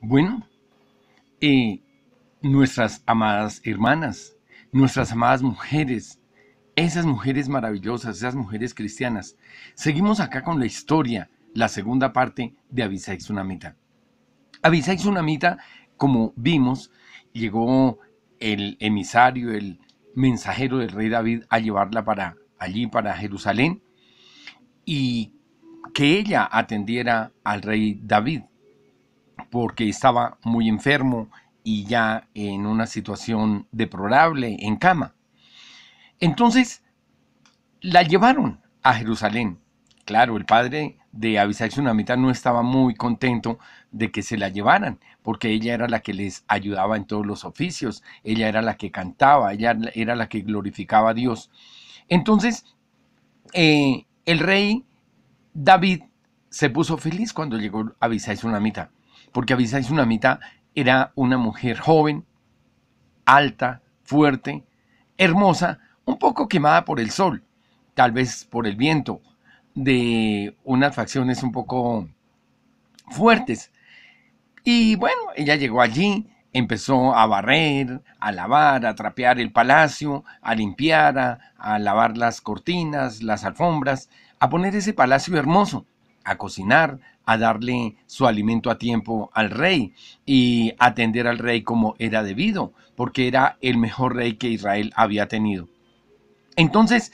Bueno, eh, nuestras amadas hermanas, nuestras amadas mujeres, esas mujeres maravillosas, esas mujeres cristianas. Seguimos acá con la historia, la segunda parte de Abisai Tsunamita. Abisai Tsunamita, como vimos, llegó el emisario, el mensajero del rey David a llevarla para allí, para Jerusalén, y que ella atendiera al rey David, porque estaba muy enfermo y ya en una situación deplorable en cama. Entonces la llevaron a Jerusalén. Claro, el padre de Abisai Tsunamita no estaba muy contento de que se la llevaran, porque ella era la que les ayudaba en todos los oficios, ella era la que cantaba, ella era la que glorificaba a Dios. Entonces, el rey David se puso feliz cuando llegó Abisai Tsunamita, porque Abisai Tsunamita era una mujer joven, alta, fuerte, hermosa, un poco quemada por el sol, tal vez por el viento, de unas facciones un poco fuertes. Y bueno, ella llegó allí, empezó a barrer, a lavar, a trapear el palacio, a limpiar, a lavar las cortinas, las alfombras, a poner ese palacio hermoso, a cocinar, a darle su alimento a tiempo al rey y atender al rey como era debido, porque era el mejor rey que Israel había tenido. Entonces,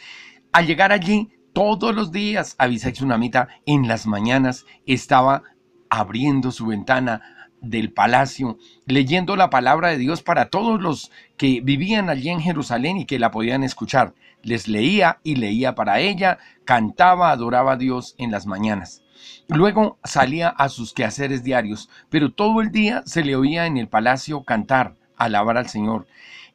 al llegar allí, todos los días, Abisai Tsunamita en las mañanas estaba abriendo su ventana del palacio, leyendo la palabra de Dios para todos los que vivían allí en Jerusalén y que la podían escuchar. Les leía y leía para ella, cantaba, adoraba a Dios en las mañanas. Luego salía a sus quehaceres diarios, pero todo el día se le oía en el palacio cantar, alabar al Señor.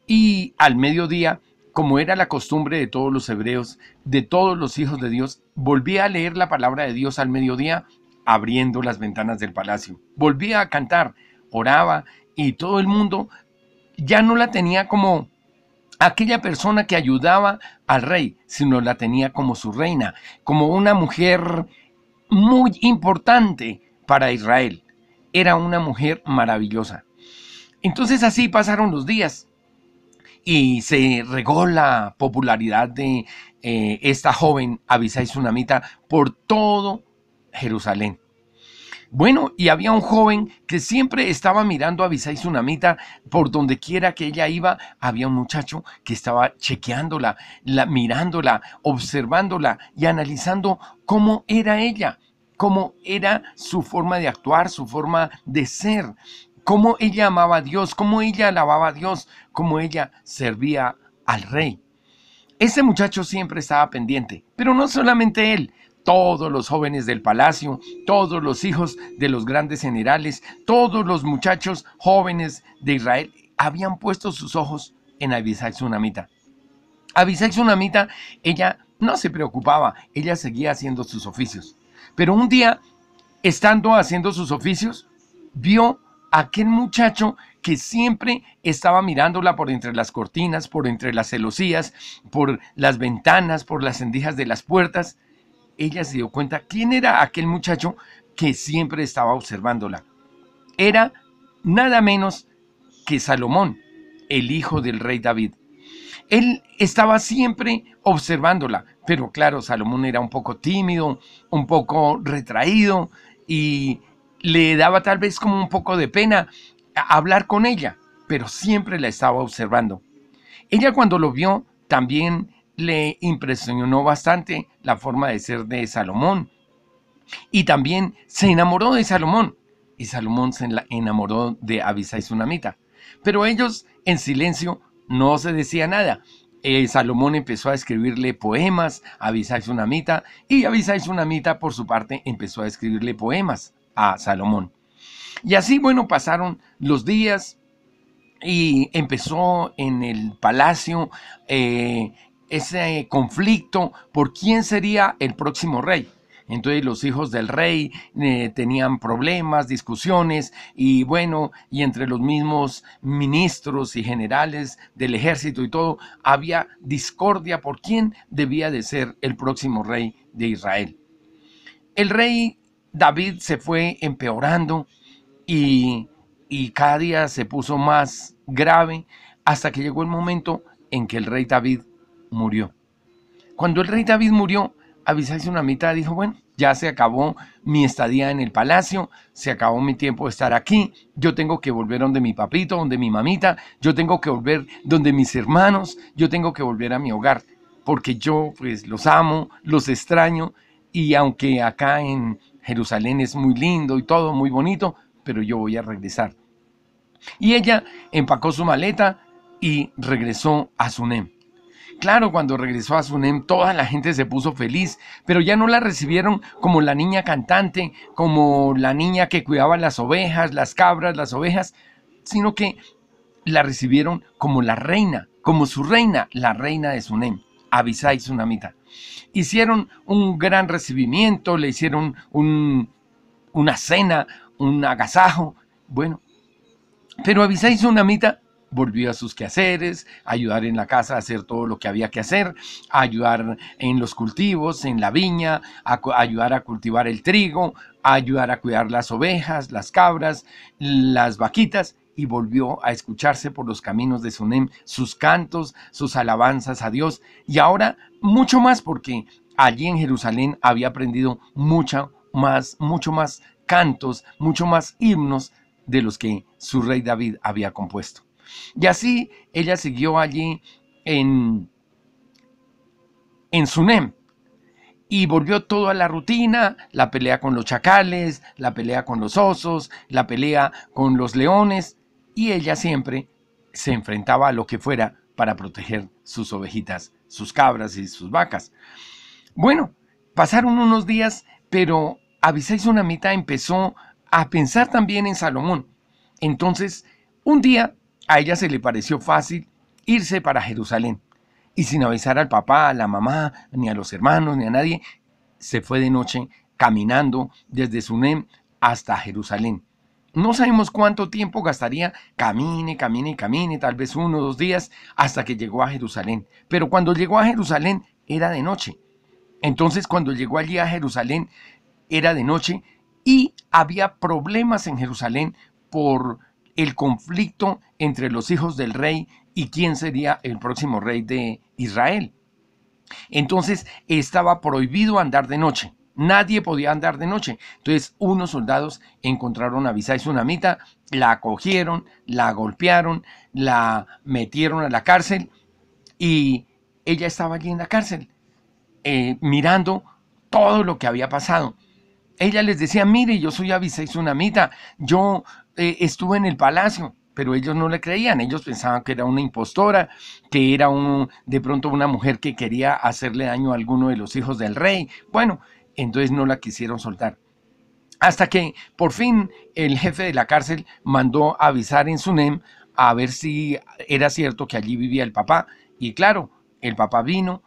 Y al mediodía, como era la costumbre de todos los hebreos, de todos los hijos de Dios, volvía a leer la palabra de Dios al mediodía, abriendo las ventanas del palacio. Volvía a cantar, oraba, y todo el mundo ya no la tenía como aquella persona que ayudaba al rey, sino la tenía como su reina, como una mujer muy importante para Israel. Era una mujer maravillosa. Entonces así pasaron los días y se regó la popularidad de esta joven Abisai Tsunamita por todo Jerusalén. Bueno, y había un joven que siempre estaba mirando a Abisai Tsunamita por donde quiera que ella iba. Había un muchacho que estaba chequeándola, mirándola, observándola y analizando cómo era ella, cómo era su forma de actuar, su forma de ser, cómo ella amaba a Dios, cómo ella alababa a Dios, cómo ella servía al rey. Ese muchacho siempre estaba pendiente, pero no solamente él, todos los jóvenes del palacio, todos los hijos de los grandes generales, todos los muchachos jóvenes de Israel habían puesto sus ojos en Abisai Tsunamita. Abisai Tsunamita, ella no se preocupaba, ella seguía haciendo sus oficios. Pero un día, estando haciendo sus oficios, vio a aquel muchacho que siempre estaba mirándola por entre las cortinas, por entre las celosías, por las ventanas, por las rendijas de las puertas. Ella se dio cuenta quién era aquel muchacho que siempre estaba observándola. Era nada menos que Salomón, el hijo del rey David. Él estaba siempre observándola, pero claro, Salomón era un poco tímido, un poco retraído y le daba tal vez como un poco de pena hablar con ella, pero siempre la estaba observando. Ella cuando lo vio también le impresionó bastante la forma de ser de Salomón y también se enamoró de Salomón y Salomón se enamoró de Abisai Tsunamita. Pero ellos en silencio no se decía nada. Salomón empezó a escribirle poemas a Abisai Tsunamita y Abisai Tsunamita por su parte empezó a escribirle poemas a Salomón. Y así, bueno, pasaron los días y empezó en el palacio ese conflicto por quién sería el próximo rey. Entonces los hijos del rey tenían problemas, discusiones y bueno, y entre los mismos ministros y generales del ejército y todo, había discordia por quién debía de ser el próximo rey de Israel. El rey David se fue empeorando y y cada día se puso más grave hasta que llegó el momento en que el rey David murió. Cuando el rey David murió, Abisai Sunamita dijo, bueno, ya se acabó mi estadía en el palacio, se acabó mi tiempo de estar aquí, yo tengo que volver donde mi papito, donde mi mamita, yo tengo que volver donde mis hermanos, yo tengo que volver a mi hogar, porque yo pues los amo, los extraño, y aunque acá en Jerusalén es muy lindo y todo muy bonito, pero yo voy a regresar. Y ella empacó su maleta y regresó a Sunem. Claro, cuando regresó a Sunem, toda la gente se puso feliz, pero ya no la recibieron como la niña cantante, como la niña que cuidaba las ovejas, las cabras, las ovejas, sino que la recibieron como la reina, como su reina, la reina de Sunem, Abisai Sunamita. Hicieron un gran recibimiento, le hicieron una cena, un agasajo, bueno, pero Abisai Sunamita volvió a sus quehaceres, a ayudar en la casa a hacer todo lo que había que hacer, a ayudar en los cultivos, en la viña, a ayudar a cultivar el trigo, a ayudar a cuidar las ovejas, las cabras, las vaquitas, y volvió a escucharse por los caminos de Sunem sus cantos, sus alabanzas a Dios, y ahora mucho más porque allí en Jerusalén había aprendido mucho más cantos, mucho más himnos de los que su rey David había compuesto. Y así ella siguió allí en Sunem y volvió todo a la rutina, la pelea con los chacales, la pelea con los osos, la pelea con los leones, y ella siempre se enfrentaba a lo que fuera para proteger sus ovejitas, sus cabras y sus vacas. Bueno, pasaron unos días, pero Abisai Sunamita empezó a pensar también en Salomón. Entonces, un día a ella se le pareció fácil irse para Jerusalén. Y sin avisar al papá, a la mamá, ni a los hermanos, ni a nadie, se fue de noche caminando desde Sunem hasta Jerusalén. No sabemos cuánto tiempo gastaría, camine, tal vez 1 o 2 días, hasta que llegó a Jerusalén. Pero cuando llegó a Jerusalén era de noche. Entonces, cuando llegó allí a Jerusalén, era de noche y había problemas en Jerusalén por el conflicto entre los hijos del rey y quién sería el próximo rey de Israel. Entonces estaba prohibido andar de noche. Nadie podía andar de noche. Entonces unos soldados encontraron a Abisai Sunamita, la acogieron, la golpearon, la metieron a la cárcel y ella estaba allí en la cárcel mirando todo lo que había pasado. Ella les decía, mire, yo soy Abisai Sunamita, yo estuve en el palacio, pero ellos no le creían, ellos pensaban que era una impostora, que era de pronto una mujer que quería hacerle daño a alguno de los hijos del rey. Bueno, entonces no la quisieron soltar. Hasta que por fin el jefe de la cárcel mandó avisar en Sunem a ver si era cierto que allí vivía el papá. Y claro, el papá vino,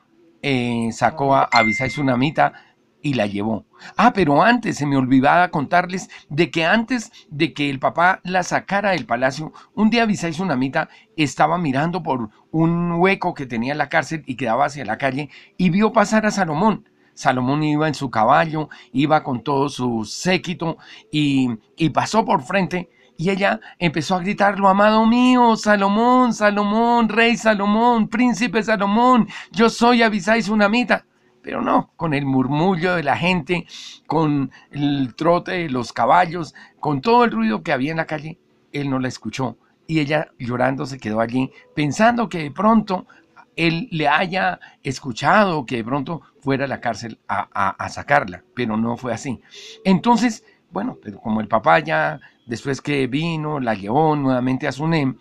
sacó a Abisai Sunamita y la llevó. Pero antes se me olvidaba contarles de que antes de que el papá la sacara del palacio, un día Abisai Sunamita estaba mirando por un hueco que tenía en la cárcel y que daba hacia la calle y vio pasar a Salomón. Salomón iba en su caballo, iba con todo su séquito y pasó por frente. Y ella empezó a gritarlo, amado mío, Salomón, Salomón, rey Salomón, príncipe Salomón, yo soy Abisai Sunamita. Pero no, con el murmullo de la gente, con el trote de los caballos, con todo el ruido que había en la calle, él no la escuchó. Y ella llorando se quedó allí, pensando que de pronto él le haya escuchado, que de pronto fuera a la cárcel a sacarla, pero no fue así. Entonces, bueno, pero como el papá ya, después que vino, la llevó nuevamente a Sunem,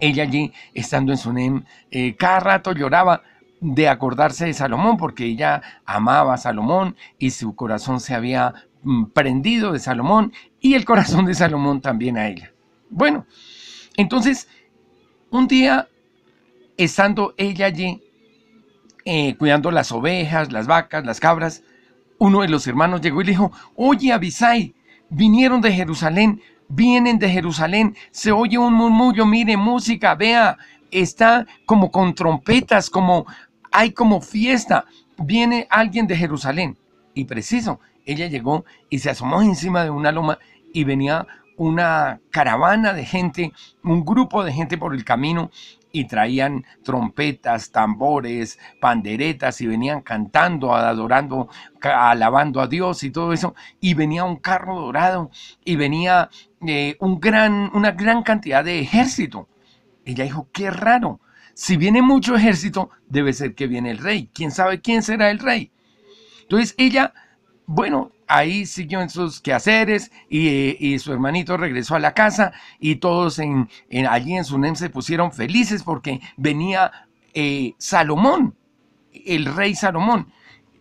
ella allí, estando en Sunem, cada rato lloraba de acordarse de Salomón, porque ella amaba a Salomón y su corazón se había prendido de Salomón y el corazón de Salomón también a ella. Bueno, entonces, un día, estando ella allí, cuidando las ovejas, las vacas, las cabras, uno de los hermanos llegó y le dijo, oye Abisai, vinieron de Jerusalén, vienen de Jerusalén, se oye un murmullo, mire, música, vea, está como con trompetas, hay como fiesta, viene alguien de Jerusalén. Y preciso, ella llegó y se asomó encima de una loma y venía una caravana de gente, un grupo de gente por el camino, y traían trompetas, tambores, panderetas, y venían cantando, adorando, alabando a Dios y todo eso, y venía un carro dorado, y venía una gran cantidad de ejército. Ella dijo, qué raro, si viene mucho ejército, debe ser que viene el rey. ¿Quién sabe quién será el rey? Entonces ella, bueno, ahí siguió en sus quehaceres, y su hermanito regresó a la casa, y todos allí en Sunem se pusieron felices porque venía Salomón, el rey Salomón,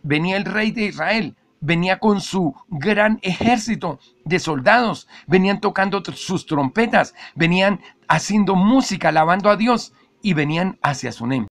venía el rey de Israel, venía con su gran ejército de soldados, venían tocando sus trompetas, venían haciendo música, alabando a Dios, y venían hacia Sunem.